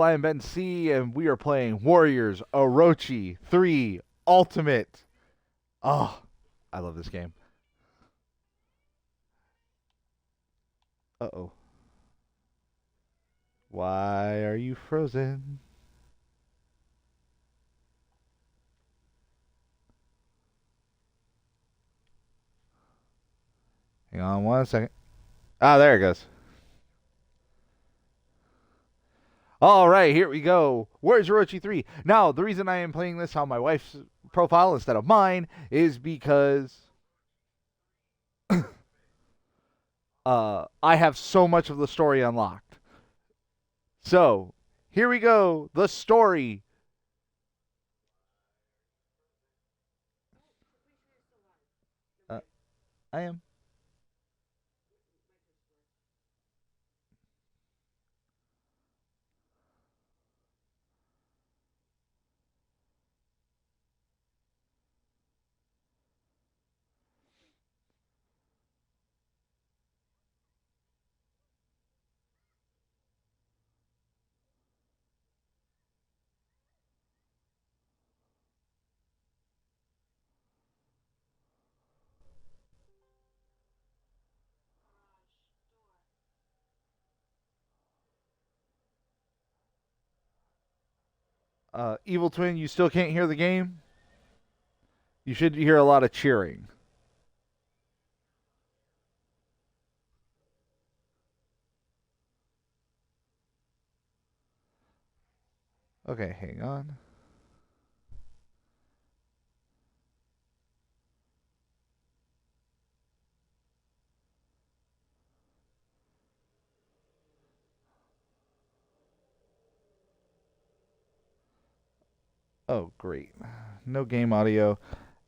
I am Ben C, and we are playing Warriors Orochi 3 Ultimate. Oh, I love this game. Uh-oh. Why are you frozen? Hang on 1 second. Ah, there it goes. All right, here we go. Warriors Orochi 3. Now, the reason I am playing this on my wife's profile instead of mine is because I have so much of the story unlocked. So, here we go. The story. Uh, I am. Evil Twin, you still can't hear the game? You should hear a lot of cheering. Okay, hang on. Oh, great. No game audio.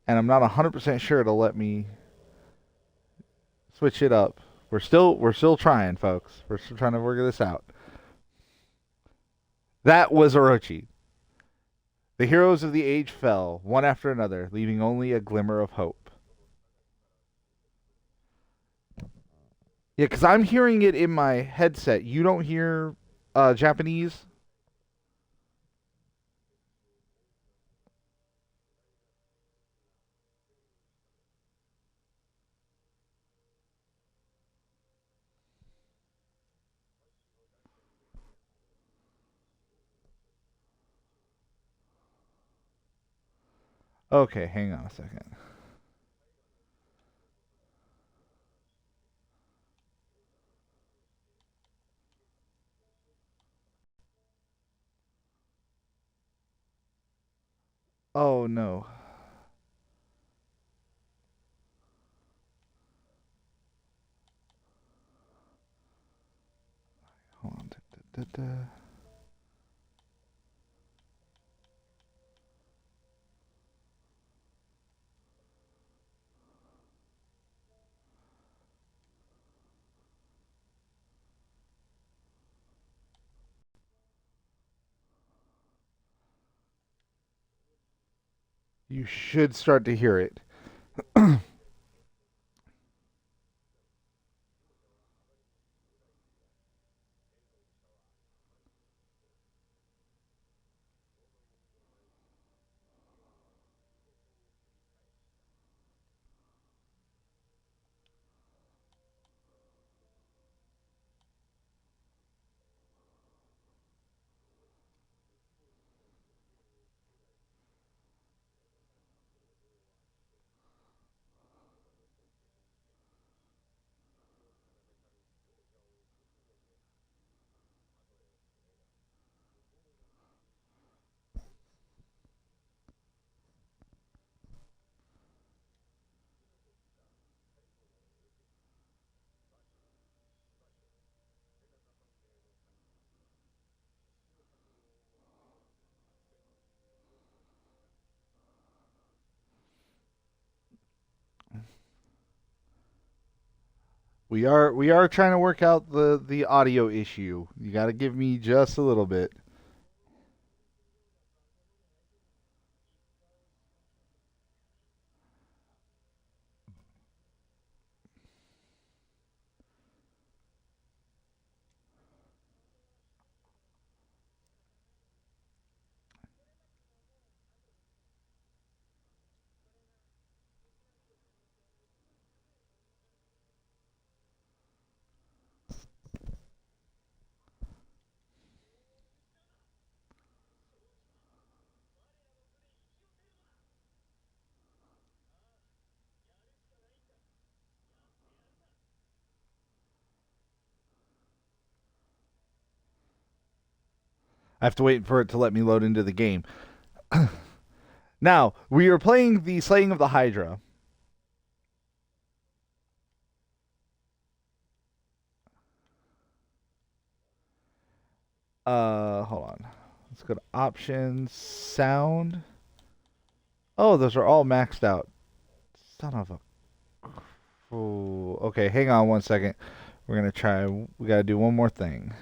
And I'm not 100% sure it'll let me switch it up. We're still trying, folks. We're still trying to work this out. That was Orochi. The heroes of the age fell, one after another, leaving only a glimmer of hope. Yeah, because I'm hearing it in my headset. You don't hear Japanese? Okay, hang on a second. Oh, no. Hold on. Da, da, da. You should start to hear it. We are trying to work out the audio issue. You got to give me just a little bit. I have to wait for it to let me load into the game. Now, we are playing the Slaying of the Hydra. Hold on. Let's go to options, sound. Oh, those are all maxed out. Son of a... Ooh. Okay, hang on one second. We're going to try... We got to do one more thing.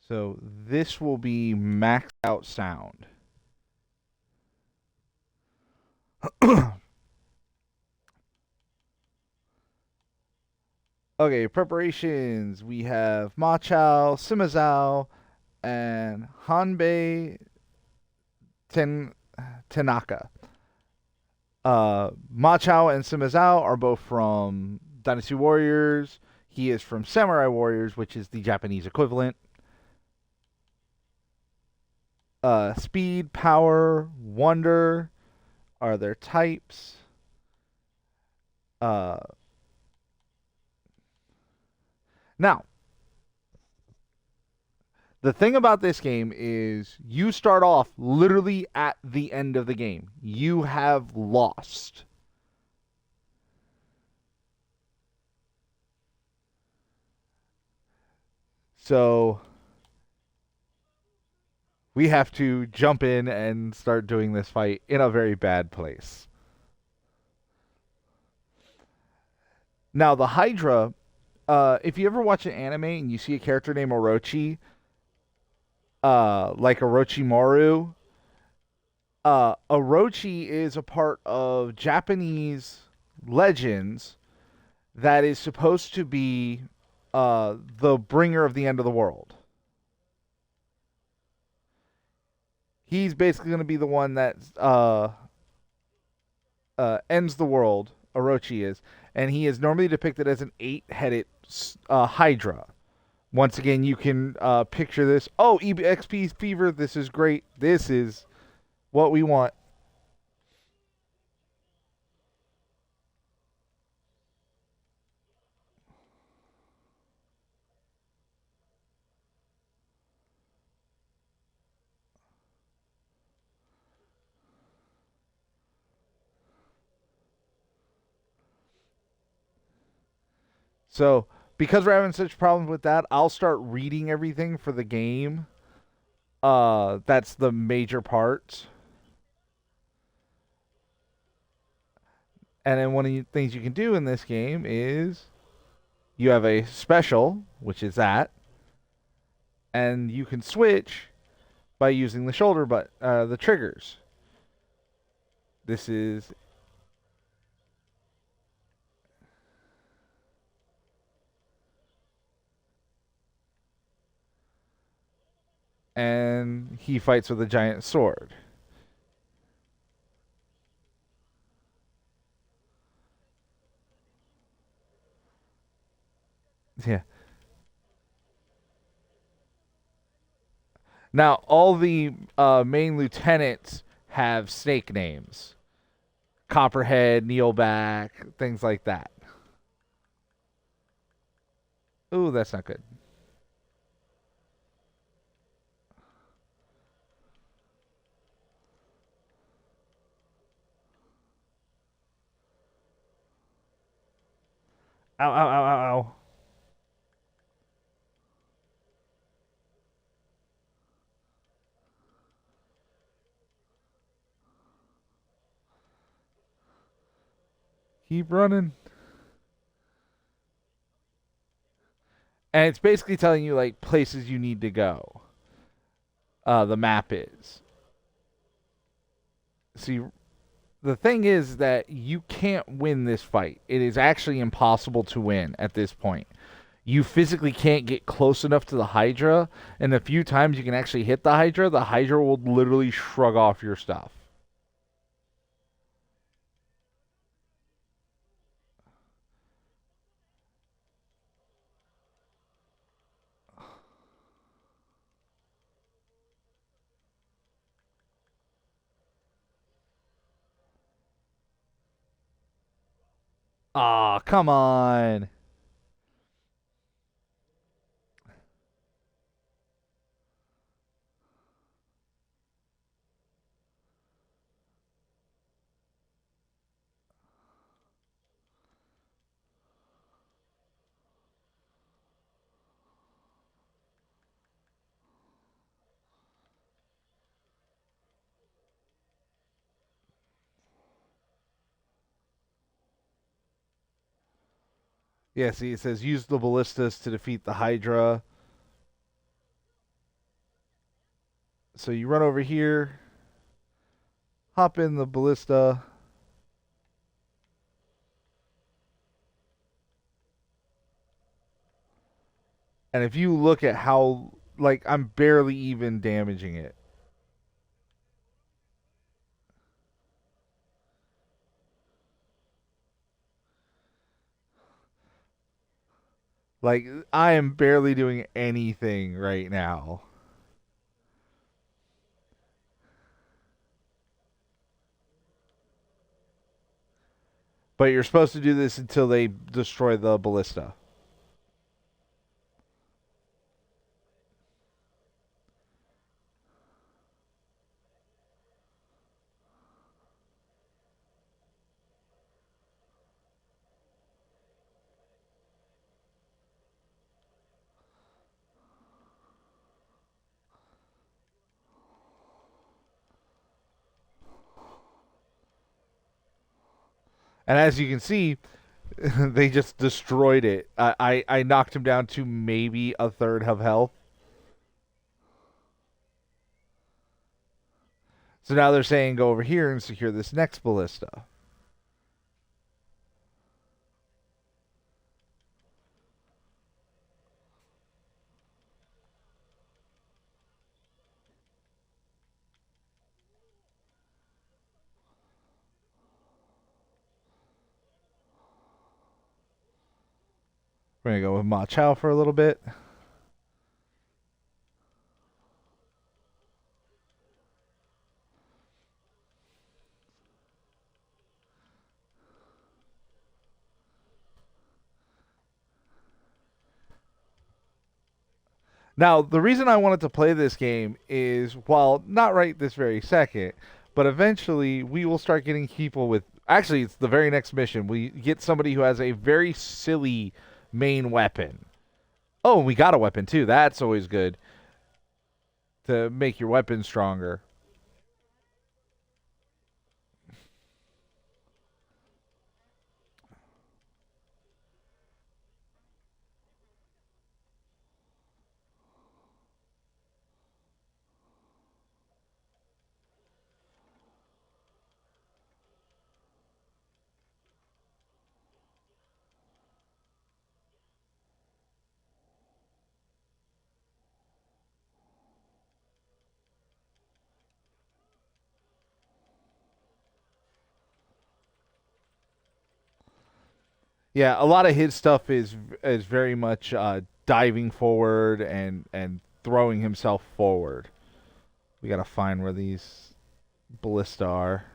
So this will be maxed out sound. Okay, preparations. We have Ma Chao, Sima Zhao, and Hanbei Tanaka. Ma Chao and Sima Zhao are both from Dynasty Warriors. He is from Samurai Warriors, which is the Japanese equivalent. Speed, Power, Wonder are their types. Now, the thing about this game is you start off literally at the end of the game. You have lost. So we have to jump in and start doing this fight in a very bad place. Now, the Hydra, if you ever watch an anime and you see a character named Orochi, like Orochimaru, Orochi is a part of Japanese legends that is supposed to be the bringer of the end of the world. He's basically going to be the one that ends the world. Orochi is, and he is normally depicted as an 8-headed Hydra. Once again, you can picture this. Oh, EXP Fever, this is great. This is what we want. So, because we're having such problems with that, I'll start reading everything for the game. That's the major part. And then one of the things you can do in this game is you have a special, which is that, and you can switch by using the shoulder the triggers. This is and he fights with a giant sword. Yeah. Now, all the main lieutenants have snake names. Copperhead, Neelback, things like that. Ooh, that's not good. Ow, ow, ow, ow, ow. Keep running. And it's basically telling you, like, places you need to go. The map is. See, the thing is that you can't win this fight. It is actually impossible to win at this point. You physically can't get close enough to the Hydra, and the few times you can actually hit the Hydra will literally shrug off your stuff. Aw, come on. Yeah, see, it says use the ballistas to defeat the Hydra. So you run over here, hop in the ballista. And if you look at how, like, I'm barely even damaging it. Like, I am barely doing anything right now. But you're supposed to do this until they destroy the ballista. And as you can see, they just destroyed it. I knocked him down to maybe a third of health. So now they're saying go over here and secure this next ballista. We're gonna go with Ma Chao for a little bit. Now, the reason I wanted to play this game is, while not right this very second, but eventually we will start getting people with. Actually, it's the very next mission. We get somebody who has a very silly main weapon. Oh, we got a weapon too. That's always good to make your weapon stronger. Yeah, a lot of his stuff is very much diving forward and throwing himself forward. We gotta find where these ballista are.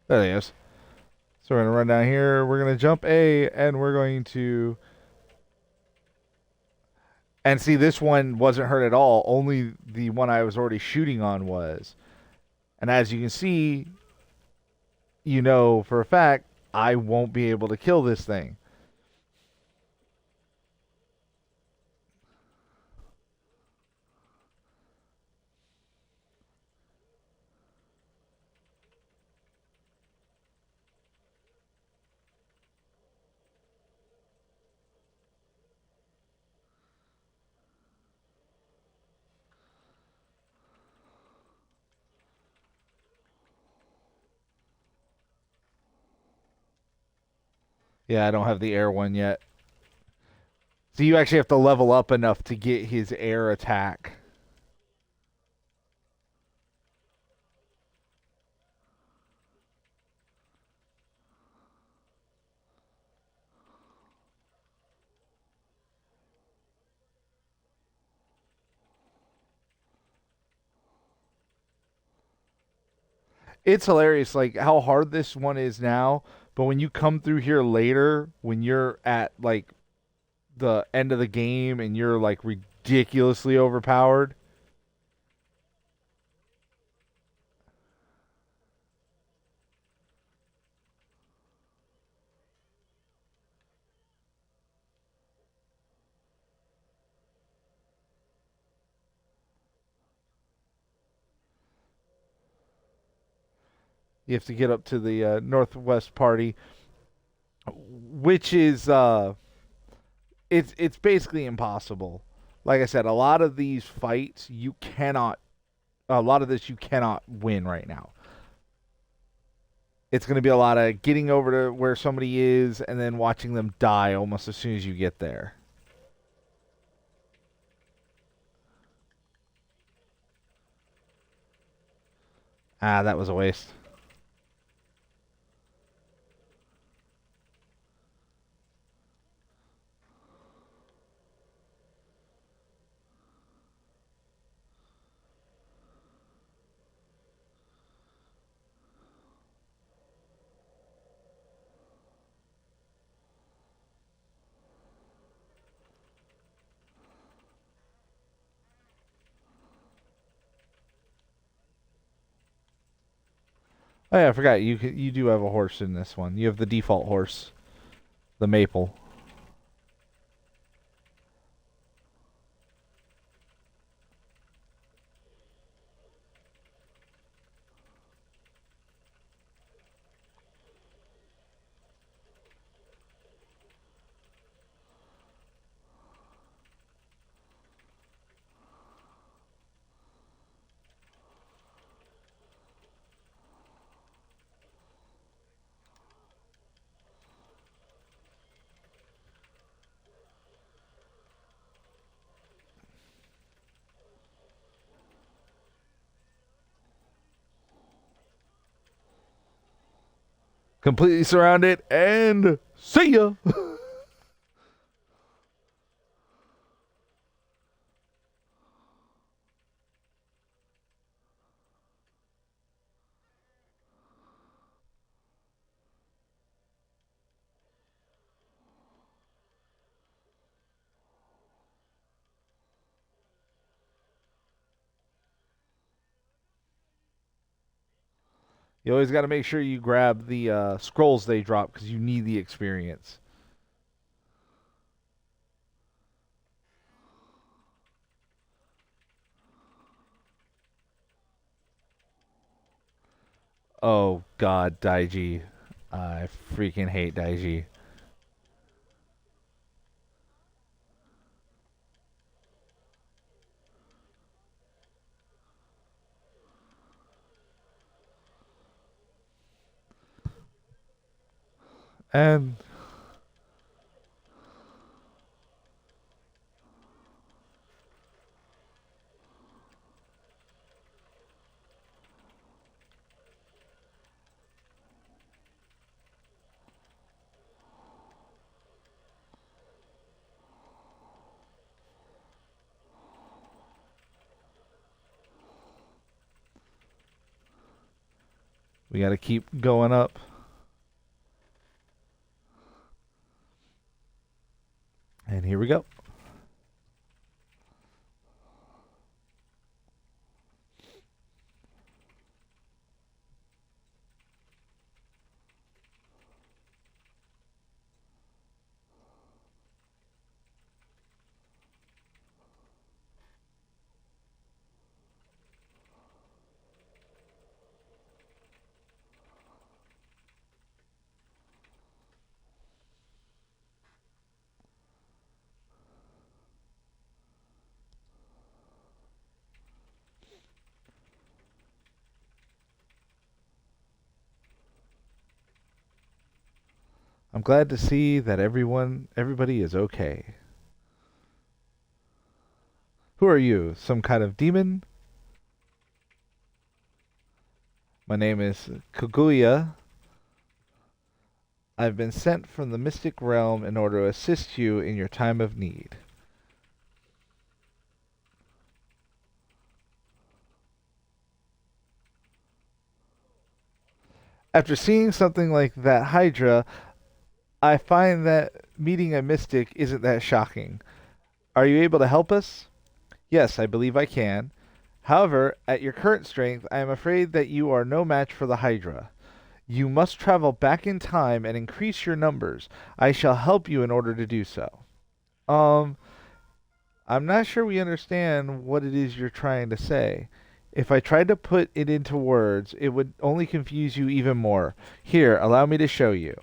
There he is. So we're gonna run down here. We're gonna jump A, and we're going to. And see, this one wasn't hurt at all. Only the one I was already shooting on was. And as you can see, you know for a fact I won't be able to kill this thing. Yeah, I don't have the air one yet. So you actually have to level up enough to get his air attack. It's hilarious, like how hard this one is now. But when you come through here later, when you're at like the end of the game and you're like ridiculously overpowered. You have to get up to the northwest party, which is it's basically impossible. Like I said, a lot of these fights you cannot, a lot of this you cannot win right now. It's going to be a lot of getting over to where somebody is and then watching them die almost as soon as you get there. Ah, that was a waste. Oh yeah, I forgot you do have a horse in this one. You have the default horse, the maple. Completely surrounded and see ya. You always got to make sure you grab the scrolls they drop because you need the experience. Oh God, Daiji. I freaking hate Daiji. And we got to keep going up. And here we go. I'm glad to see that everybody is okay. Who are you? Some kind of demon? My name is Kaguya. I've been sent from the mystic realm in order to assist you in your time of need. After seeing something like that Hydra, I find that meeting a mystic isn't that shocking. Are you able to help us? Yes, I believe I can. However, at your current strength, I am afraid that you are no match for the Hydra. You must travel back in time and increase your numbers. I shall help you in order to do so. Um, I'm not sure we understand what it is you're trying to say. If I tried to put it into words, it would only confuse you even more. Here, allow me to show you.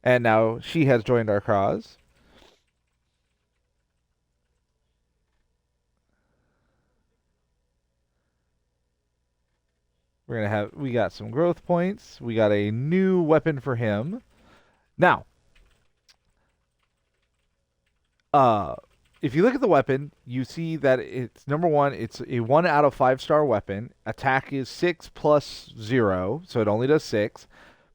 And now she has joined our cause. We got some growth points. We got a new weapon for him. Now, uh, if you look at the weapon, you see that it's number one, it's a 1 out of 5-star weapon. Attack is 6 plus 0, so it only does 6.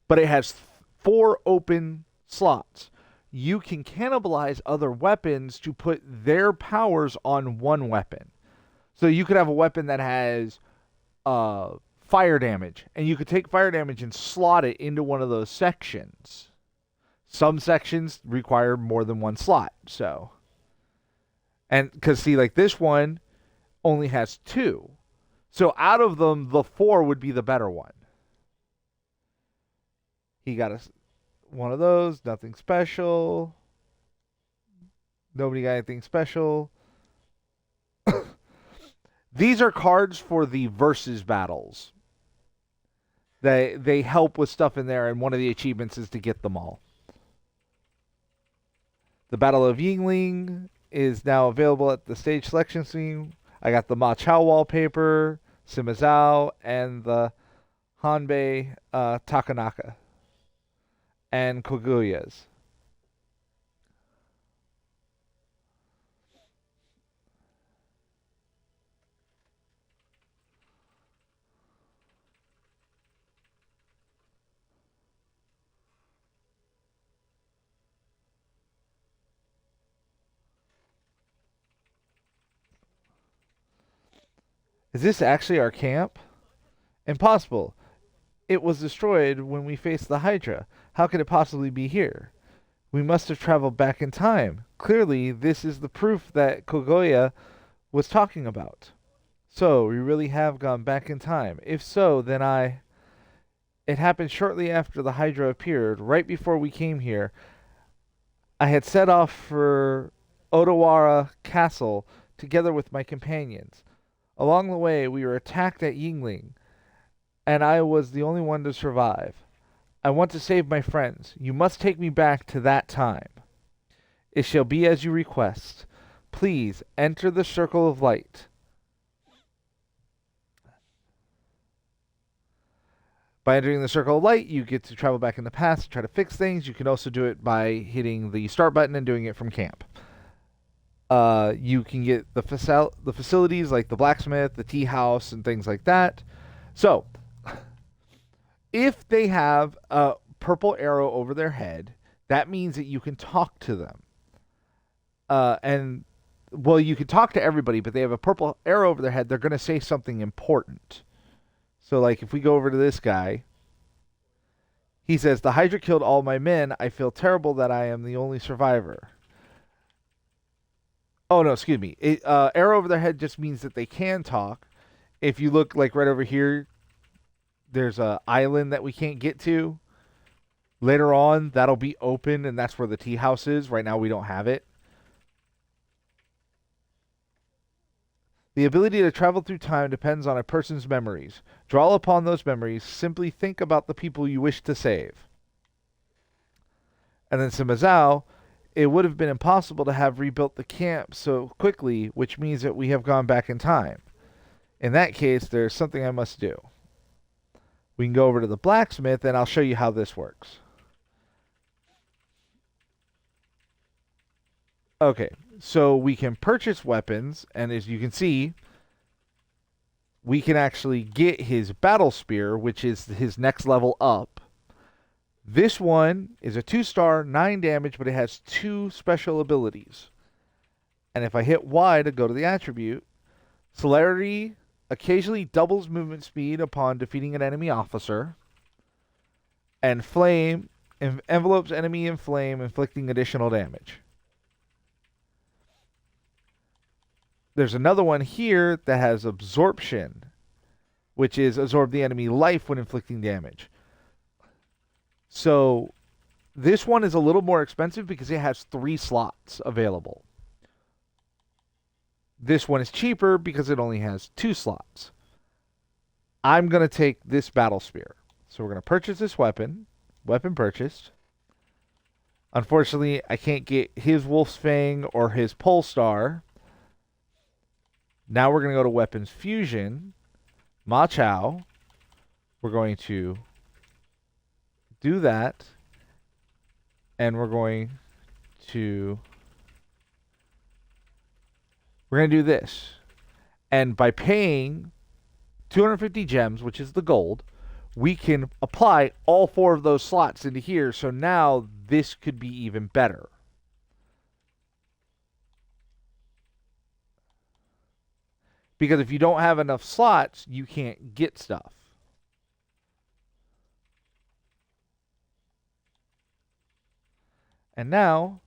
But it has 4 open slots. You can cannibalize other weapons to put their powers on one weapon. So you could have a weapon that has fire damage, and you could take fire damage and slot it into one of those sections. Some sections require more than one slot, so. And because, see, like this one only has 2. So out of them, the 4 would be the better one. He got one of those, nothing special. Nobody got anything special. These are cards for the versus battles. They help with stuff in there, and one of the achievements is to get them all. The Battle of Yingling is now available at the stage selection screen. I got the Ma Chao wallpaper, Sima Zhao, and the Hanbei Takanaka, and Kaguya's. Is this actually our camp? Impossible. It was destroyed when we faced the Hydra. How could it possibly be here? We must have traveled back in time. Clearly, this is the proof that Kogoya was talking about. So, we really have gone back in time. If so, then It happened shortly after the Hydra appeared, right before we came here. I had set off for Odawara Castle together with my companions. Along the way, we were attacked at Yingling, and I was the only one to survive. I want to save my friends. You must take me back to that time. It shall be as you request. Please enter the circle of light. By entering the circle of light, you get to travel back in the past to try to fix things. You can also do it by hitting the start button and doing it from camp. You can get the facilities like the blacksmith, the tea house, and things like that. So, if they have a purple arrow over their head, that means that you can talk to them. Well, you can talk to everybody, but they have a purple arrow over their head, they're going to say something important. So, like, if we go over to this guy, he says, "The Hydra killed all my men. I feel terrible that I am the only survivor." Oh, no, excuse me. Arrow over their head just means that they can talk. If you look, like, right over here, there's an island that we can't get to. Later on, that'll be open, and that's where the tea house is. Right now, we don't have it. The ability to travel through time depends on a person's memories. Draw upon those memories. Simply think about the people you wish to save. And then Sima Zhao, it would have been impossible to have rebuilt the camp so quickly, which means that we have gone back in time. In that case, there's something I must do. We can go over to the blacksmith, and I'll show you how this works. Okay, so we can purchase weapons, and as you can see, we can actually get his battle spear, which is his next level up. This one is a 2-star, 9 damage, but it has 2 special abilities. And if I hit Y to go to the attribute, celerity occasionally doubles movement speed upon defeating an enemy officer, and flame envelopes enemy in flame, inflicting additional damage. There's another one here that has absorption, which is absorb the enemy life when inflicting damage. So this one is a little more expensive because it has 3 slots available. This one is cheaper because it only has 2 slots. I'm going to take this battle spear. So we're going to purchase this weapon. Weapon purchased. Unfortunately, I can't get his Wolf's Fang or his Polestar. Now we're going to go to Weapons Fusion. Ma Chao. We're going to do that. And we're going to do this. And by paying 250 gems, which is the gold, we can apply all 4 of those slots into here. So now this could be even better. Because if you don't have enough slots, you can't get stuff. And now,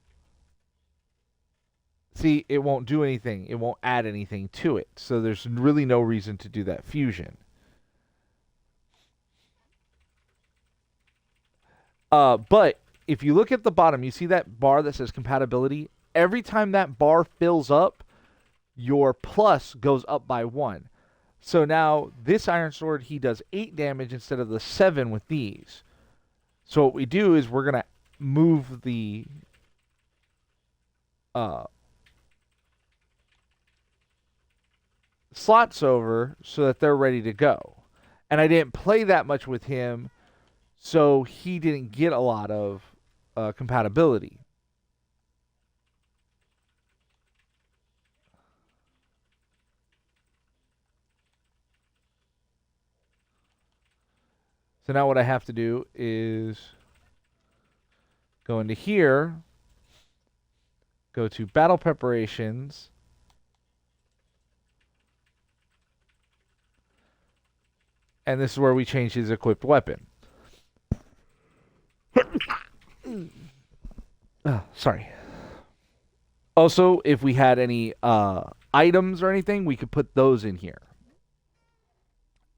see, it won't do anything. It won't add anything to it. So there's really no reason to do that fusion. But if you look at the bottom, you see that bar that says compatibility? Every time that bar fills up, your plus goes up by 1. So now this Iron Sword, he does 8 damage instead of the 7 with these. So what we do is we're going to move the slots over so that they're ready to go. And I didn't play that much with him, so he didn't get a lot of compatibility. So now what I have to do is go into here, go to Battle Preparations, and this is where we change his equipped weapon. Sorry. Also, if we had any items or anything, we could put those in here.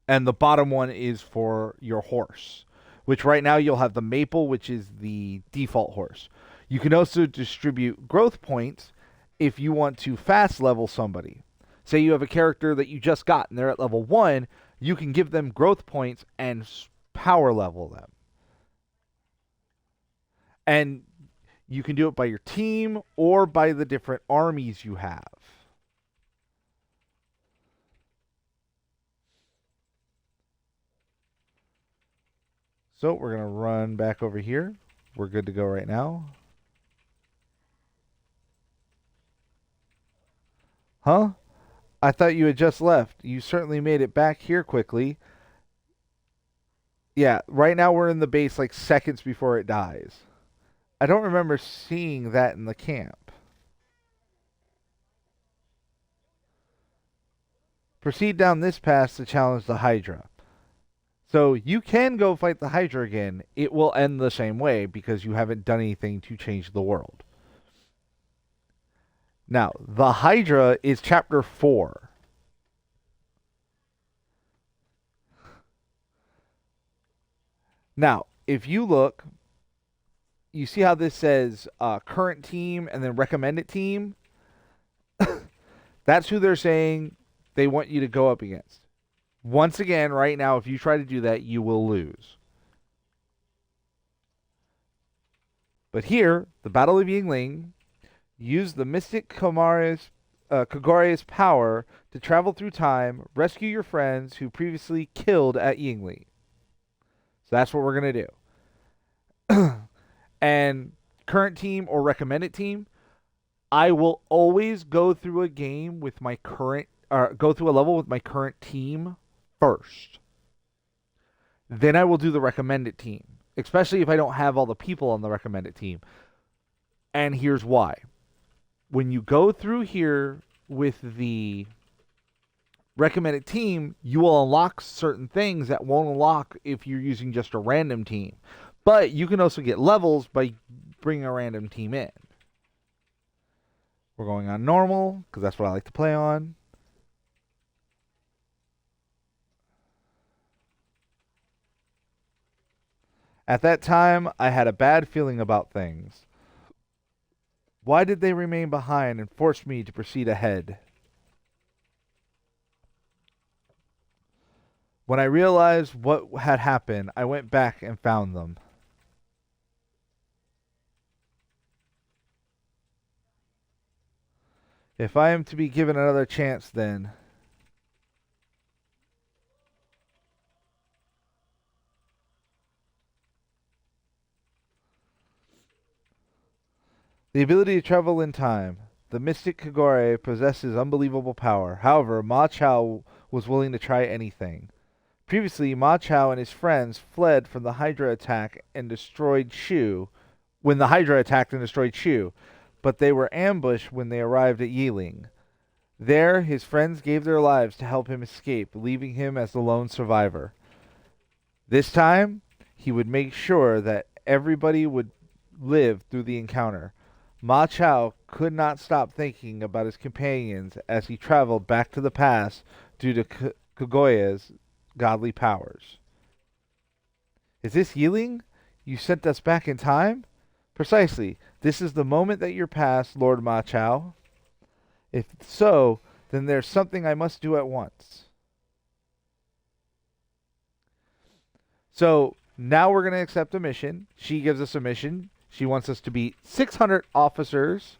And the bottom one is for your horse, which right now you'll have the Maple, which is the default horse. You can also distribute growth points if you want to fast level somebody. Say you have a character that you just got and they're at level 1, you can give them growth points and power level them. And you can do it by your team or by the different armies you have. So we're going to run back over here. We're good to go right now. Huh? I thought you had just left. You certainly made it back here quickly. Yeah, right now we're in the base like seconds before it dies. I don't remember seeing that in the camp. Proceed down this path to challenge the Hydra. So you can go fight the Hydra again. It will end the same way because you haven't done anything to change the world. Now, the Hydra is chapter 4. Now, if you look, you see how this says current team and then recommended team? That's who they're saying they want you to go up against. Once again, right now, if you try to do that, you will lose. But here, the Battle of Yingling, use the Mystic Kagoria's power to travel through time, rescue your friends who previously killed at Yingling. So that's what we're going to do. And current team or recommended team, I will always go through a game with my current, or go through a level with my current team first. Then I will do the recommended team, especially if I don't have all the people on the recommended team. And here's why. When you go through here with the recommended team, you will unlock certain things that won't unlock if you're using just a random team. But you can also get levels by bringing a random team in. We're going on normal, because that's what I like to play on. At that time, I had a bad feeling about things. Why did they remain behind and force me to proceed ahead? When I realized what had happened, I went back and found them. If I am to be given another chance, then the ability to travel in time. The mystic Kagure possesses unbelievable power. However, Ma Chao was willing to try anything. Previously, Ma Chao and his friends fled from the Hydra attack and destroyed Shu when the Hydra attacked and destroyed Shu, but they were ambushed when they arrived at Yiling. There, his friends gave their lives to help him escape, leaving him as the lone survivor. This time, he would make sure that everybody would live through the encounter. Ma Chao could not stop thinking about his companions as he traveled back to the past due to Kaguya's godly powers. Is this Yiling? You sent us back in time? Precisely. This is the moment that you're past, Lord Ma Chao. If so, then there's something I must do at once. So now we're going to accept a mission. She gives us a mission. She wants us to beat 600 officers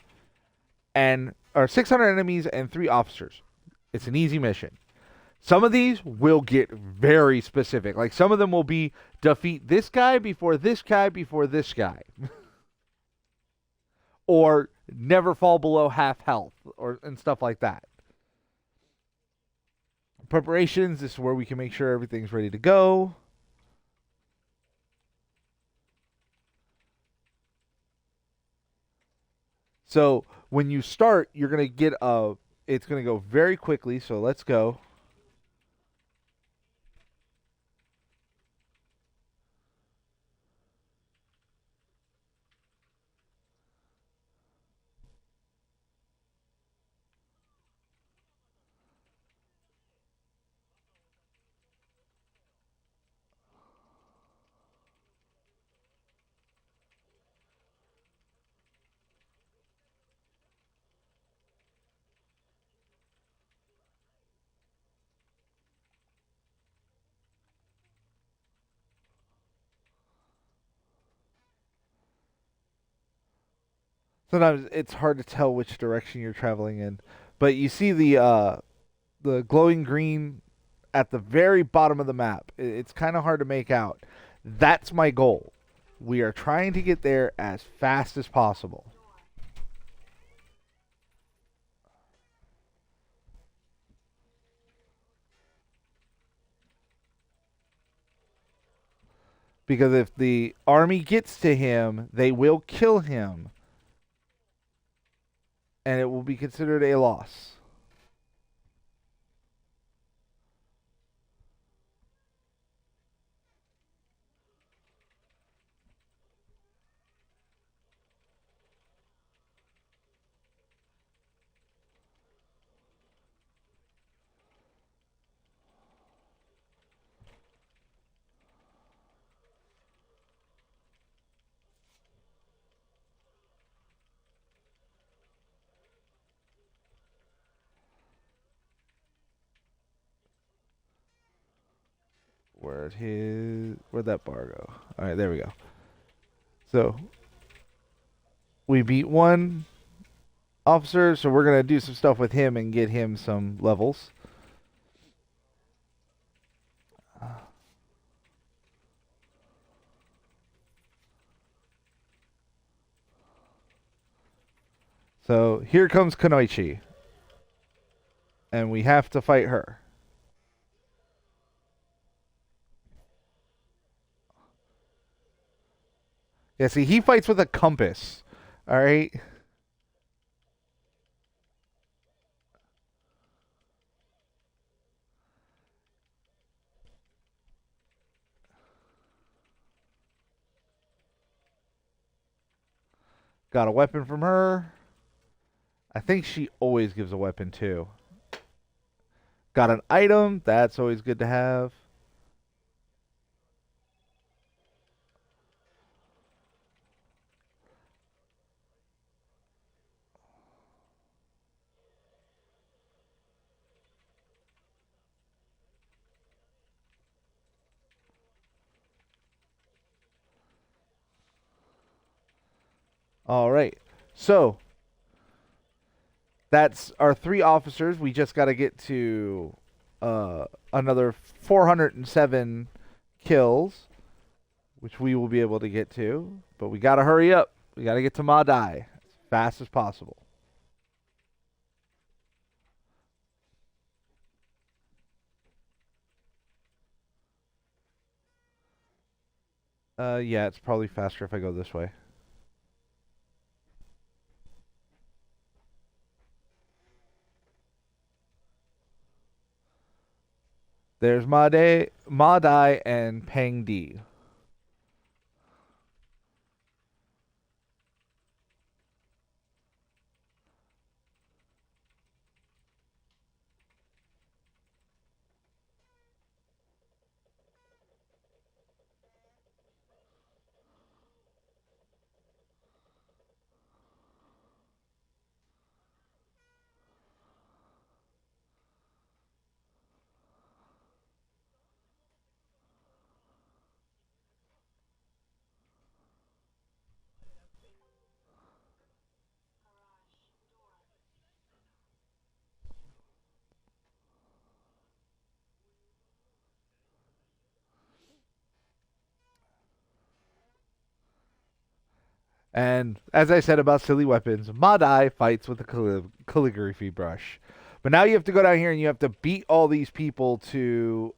or 600 enemies and 3 officers. It's an easy mission. Some of these will get very specific. Like some of them will be defeat this guy before this guy before this guy. Or never fall below half health and stuff like that. Preparations, this is where we can make sure everything's ready to go. So when you start, you're going to get it's going to go very quickly. So let's go. Sometimes it's hard to tell which direction you're traveling in, but you see the glowing green at the very bottom of the map. It's kind of hard to make out. That's my goal. We are trying to get there as fast as possible. Because if the army gets to him, they will kill him. And it will be considered a loss. Where'd that bar go? All right, there we go. So we beat one officer, so we're gonna do some stuff with him and get him some levels. So here comes Kunoichi, and we have to fight her. Yeah, see, he fights with a compass. All right. Got a weapon from her. I think she always gives a weapon too. Got an item. That's always good to have. All right. So that's our 3 officers. We just got to get to another 407 kills, which we will be able to get to. But we got to hurry up. We got to get to Ma Dai as fast as possible. Yeah, it's probably faster if I go this way. There's Ma Dai, and Peng Di. And as I said about silly weapons, Ma Dai fights with a calligraphy brush. But now you have to go down here and you have to beat all these people to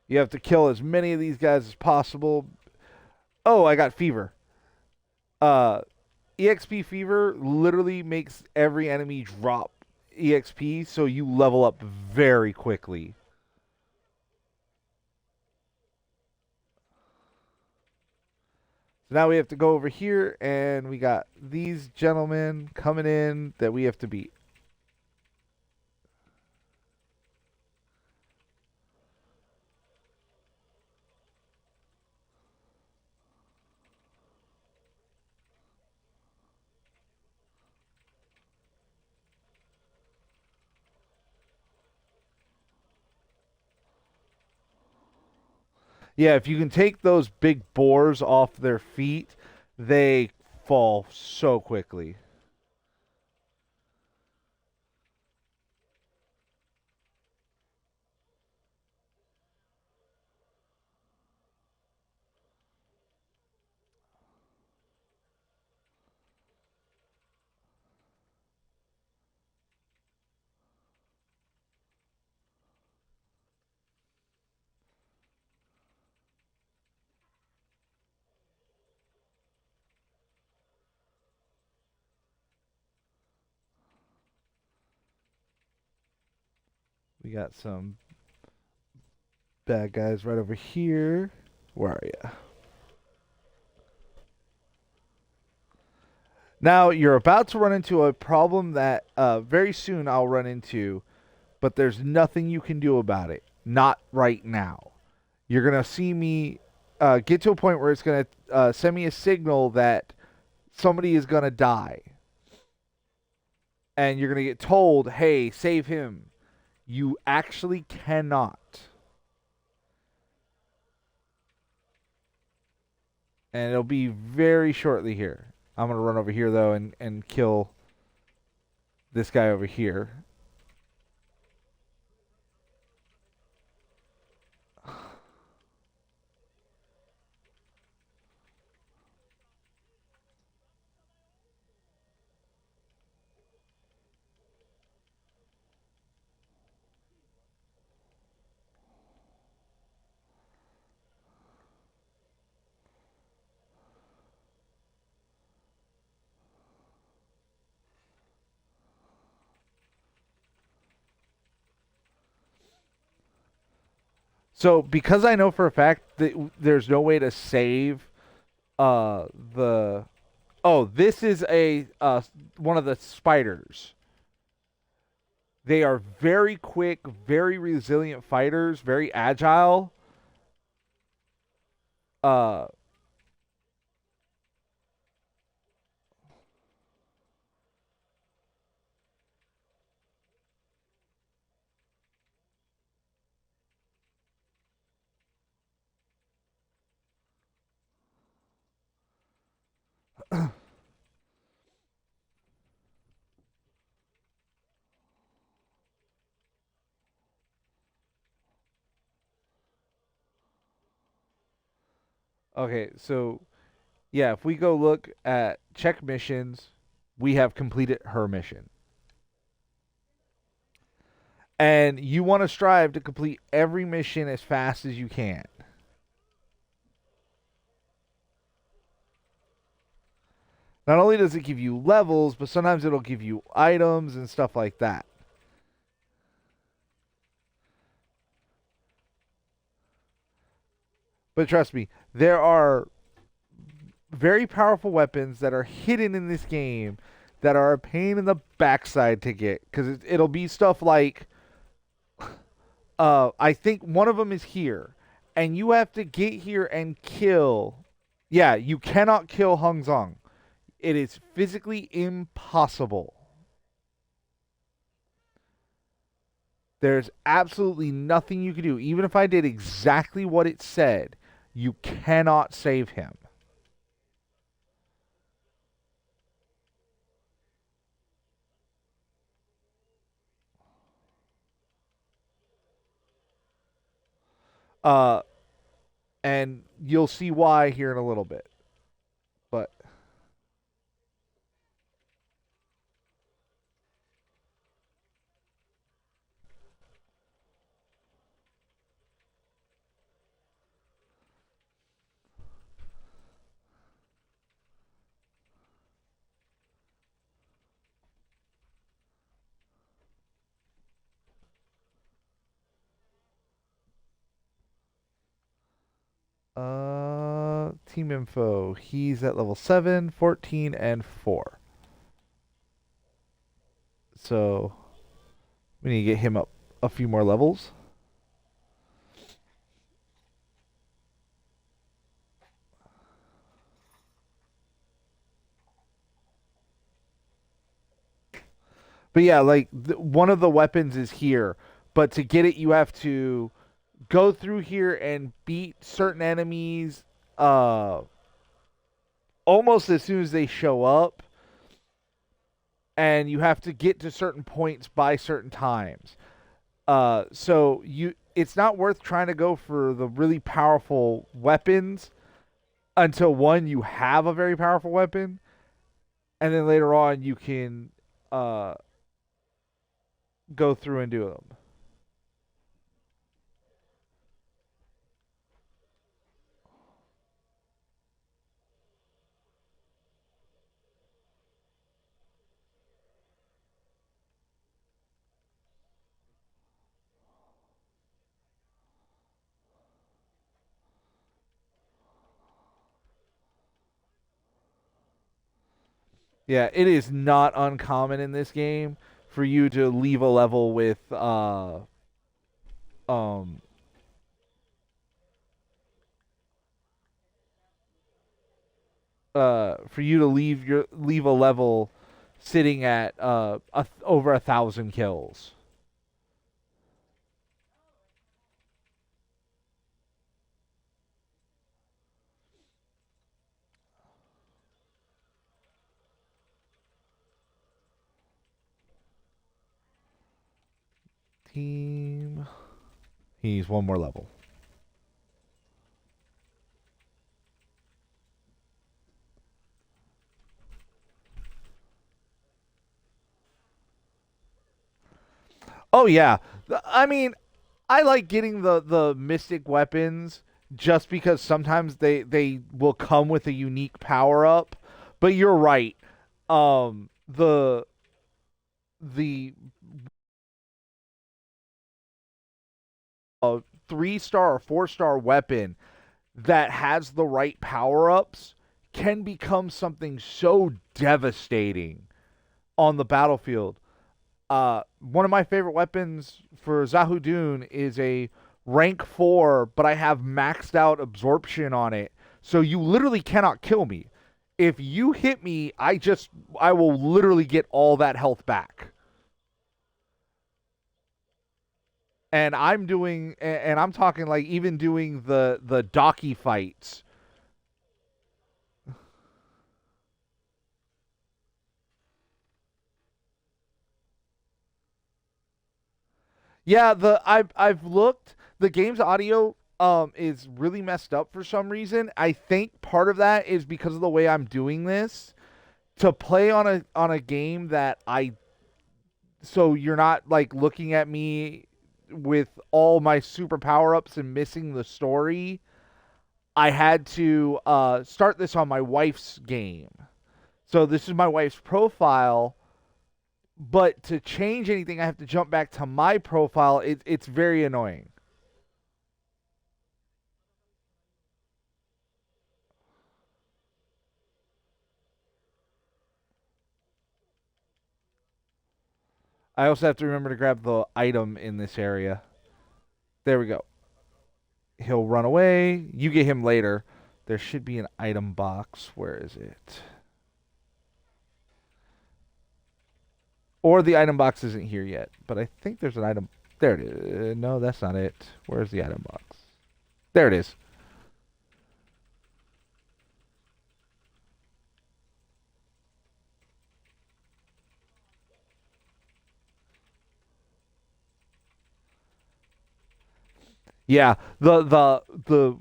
you have to kill as many of these guys as possible. Oh, I got fever. Uh EXP fever literally makes every enemy drop EXP, so you level up very quickly. So now we have to go over here, and we got these gentlemen coming in that we have to beat. Yeah, if you can take those big boars off their feet, they fall so quickly. We got some bad guys right over here. Where are you? Now you're about to run into a problem that very soon I'll run into, but there's nothing you can do about it. Not right now. You're gonna see me get to a point where it's gonna send me a signal that somebody is gonna die, and you're gonna get told, "Hey, save him." You actually cannot, and it'll be very shortly here. I'm gonna run over here though and kill this guy over here. So because I know for a fact that there's no way to save the oh, this is a one of the spiders. They are very quick, very resilient fighters, very agile. Uh okay, so yeah, if we go look at check missions, we have completed her mission. And you want to strive to complete every mission as fast as you can. Not only does it give you levels, but sometimes it'll give you items and stuff like that. But trust me, there are very powerful weapons that are hidden in this game that are a pain in the backside to get because it'll be stuff like I think one of them is here, and you have to get here and kill. Yeah, you cannot kill Hung Zong. It is physically impossible. There's absolutely nothing you can do. Even if I did exactly what it said, you cannot save him. Uh, and you'll see why here in a little bit. But team info. He's at level 7, 14, and 4. So we need to get him up a few more levels. But yeah, like one of the weapons is here, but to get it, you have to go through here and beat certain enemies uh, almost as soon as they show up, and you have to get to certain points by certain times. So it's not worth trying to go for the really powerful weapons until one you have a very powerful weapon, and then later on you can uh, go through and do them. Yeah, it is not uncommon in this game for you to leave a level with um for you to leave a level sitting at over 1,000 kills. Team, he's one more level. Oh yeah, I mean, I like getting the mystic weapons just because sometimes they will come with a unique power up. But you're right. The 3-star or 4-star weapon that has the right power-ups can become something so devastating on the battlefield. One of my favorite weapons for Zahudun is a rank 4, but I have maxed out absorption on it. So you literally cannot kill me. If you hit me, I will literally get all that health back. And I'm talking like even doing the Daki fights. Yeah, I've looked. The game's audio is really messed up for some reason. I think part of that is because of the way I'm doing this. To play on a game that so you're not like looking at me with all my super power ups and missing the story. I had to start this on my wife's game. So this is my wife's profile, but to change anything, I have to jump back to my profile. It's very annoying. I also have to remember to grab the item in this area. There we go. He'll run away. You get him later. There should be an item box. Where is it? Or the item box isn't here yet. But I think there's an item. There it is. No, that's not it. Where's the item box? There it is. Yeah, the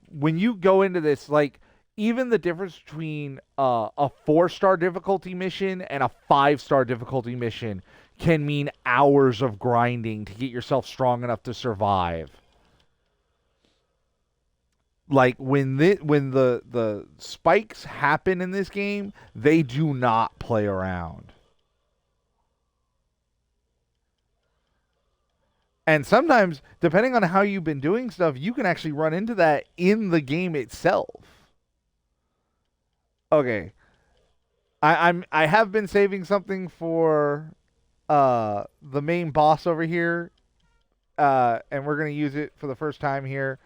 when you go into this, like even the difference between a 4-star difficulty mission and a 5-star difficulty mission can mean hours of grinding to get yourself strong enough to survive. Like when the spikes happen in this game, they do not play around. And sometimes, depending on how you've been doing stuff, you can actually run into that in the game itself. Okay. I have been saving something for the main boss over here. And we're gonna use it for the first time here.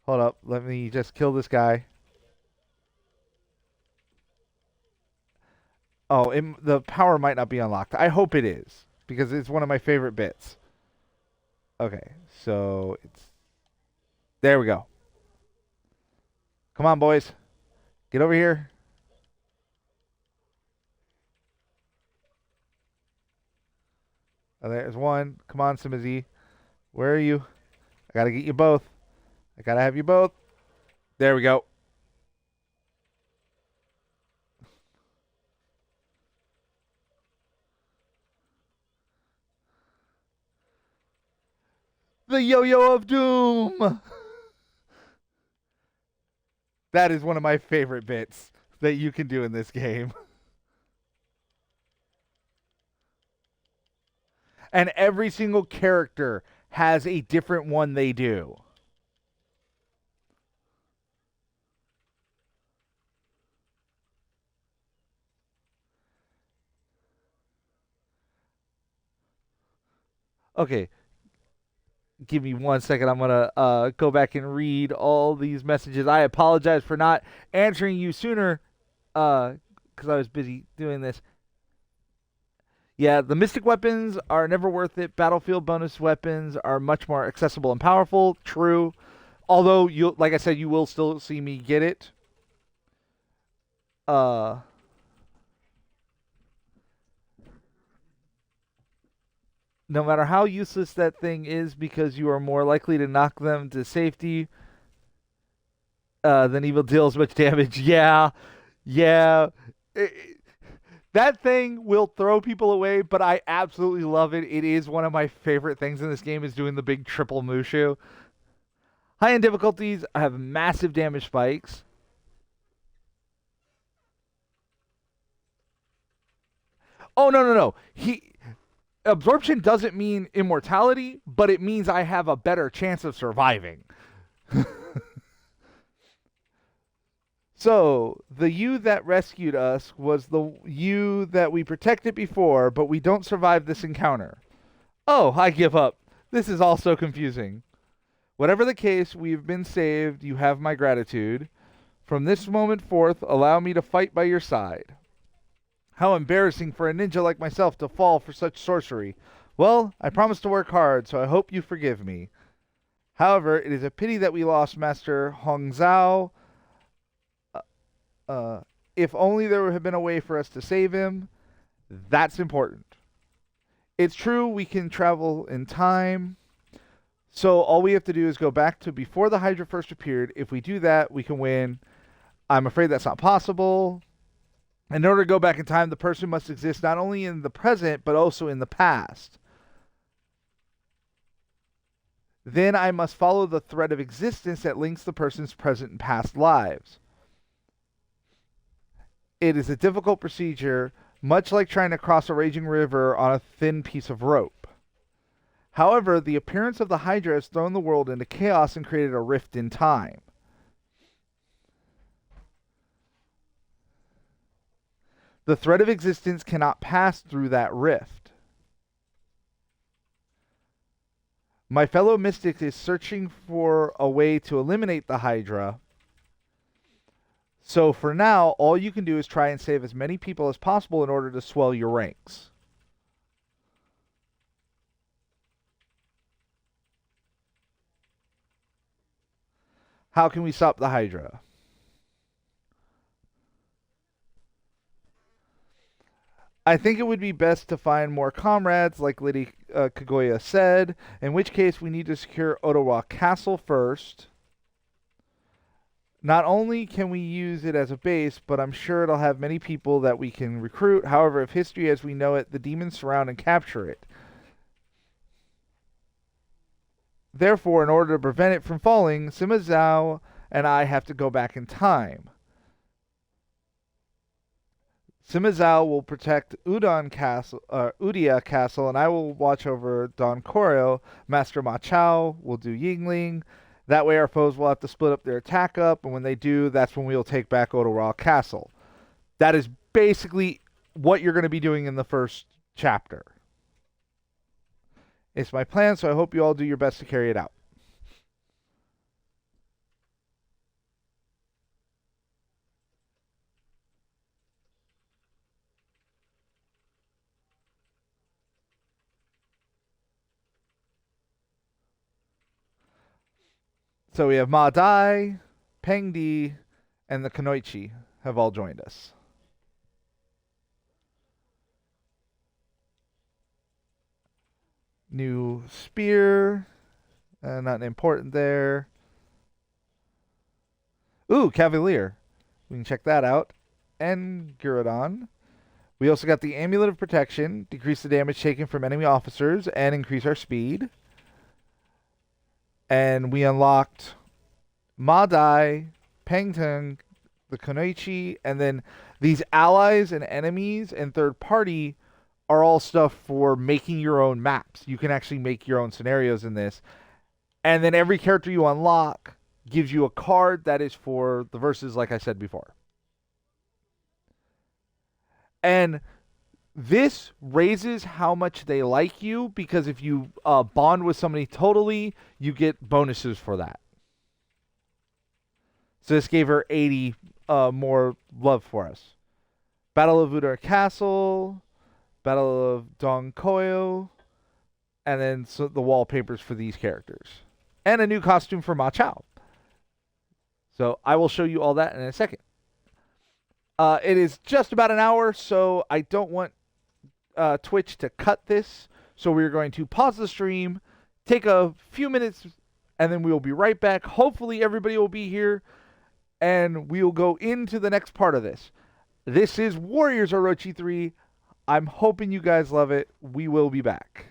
Hold up, let me just kill this guy. Oh, the power might not be unlocked. I hope it is, because it's one of my favorite bits. Okay, so it's there we go. Come on, boys. Get over here. Oh, there's one. Come on, Simizi. Where are you? I gotta get you both. I gotta have you both. There we go. The Yo-Yo of Doom. That is one of my favorite bits that you can do in this game. And every single character has a different one they do. Okay, give me 1 second. I'm gonna go back and read all these messages. I apologize for not answering you sooner, because I was busy doing this. Yeah, the mystic weapons are never worth it. Battlefield bonus weapons are much more accessible and powerful. True. Although you, like I said, you will still see me get it. Uh, no matter how useless that thing is, because you are more likely to knock them to safety than evil deals much damage. Yeah, yeah. That thing will throw people away, but I absolutely love it. It is one of my favorite things in this game is doing the big triple Mushu. High-end difficulties have massive damage spikes. Oh, no, no, no. absorption doesn't mean immortality, but it means I have a better chance of surviving. So, the you that rescued us was the you that we protected before, but we don't survive this encounter. Oh, I give up. This is all so confusing. Whatever the case, we've been saved. You have my gratitude. From this moment forth, allow me to fight by your side. How embarrassing for a ninja like myself to fall for such sorcery. Well, I promise to work hard, so I hope you forgive me. However, it is a pity that we lost Master Hong Zhao. If only there had been a way for us to save him. That's important. It's true we can travel in time. So all we have to do is go back to before the Hydra first appeared. If we do that, we can win. I'm afraid that's not possible. In order to go back in time, the person must exist not only in the present, but also in the past. Then I must follow the thread of existence that links the person's present and past lives. It is a difficult procedure, much like trying to cross a raging river on a thin piece of rope. However, the appearance of the Hydra has thrown the world into chaos and created a rift in time. The thread of existence cannot pass through that rift. My fellow mystic is searching for a way to eliminate the Hydra. So for now, all you can do is try and save as many people as possible in order to swell your ranks. How can we stop the Hydra? I think it would be best to find more comrades, like Lady Kaguya said, in which case we need to secure Ottawa Castle first. Not only can we use it as a base, but I'm sure it'll have many people that we can recruit. However, if history as we know it, the demons surround and capture it. Therefore, in order to prevent it from falling, Sima Zhao and I have to go back in time. Sima Zhao will protect Udia Castle, and I will watch over Don Koryo. Master Ma Chao will do Yingling. That way our foes will have to split up their attack up, and when they do, that's when we'll take back Ottawa Castle. That is basically what you're going to be doing in the first chapter. It's my plan, so I hope you all do your best to carry it out. So we have Ma Dai, Peng Di, and the Kunoichi have all joined us. New spear. Not important there. Ooh, Cavalier. We can check that out. And Gyrodon. We also got the Amulet of Protection. Decrease the damage taken from enemy officers and increase our speed. And we unlocked Ma Dai, Peng Teng, the Kunoichi, and then these allies and enemies and third party are all stuff for making your own maps. You can actually make your own scenarios in this. And then every character you unlock gives you a card that is for the verses, like I said before. And this raises how much they like you, because if you bond with somebody totally, you get bonuses for that. So this gave her 80 more love for us. Battle of Udia Castle, Battle of Don Koryo, and then the wallpapers for these characters. And a new costume for Ma Chao. So I will show you all that in a second. It is just about an hour, so I don't want Twitch to cut this. So we're going to pause the stream, take a few minutes, and then we will be right back. Hopefully everybody will be here, and we will go into the next part of this. This is Warriors Orochi 3. I'm hoping you guys love it. We will be back.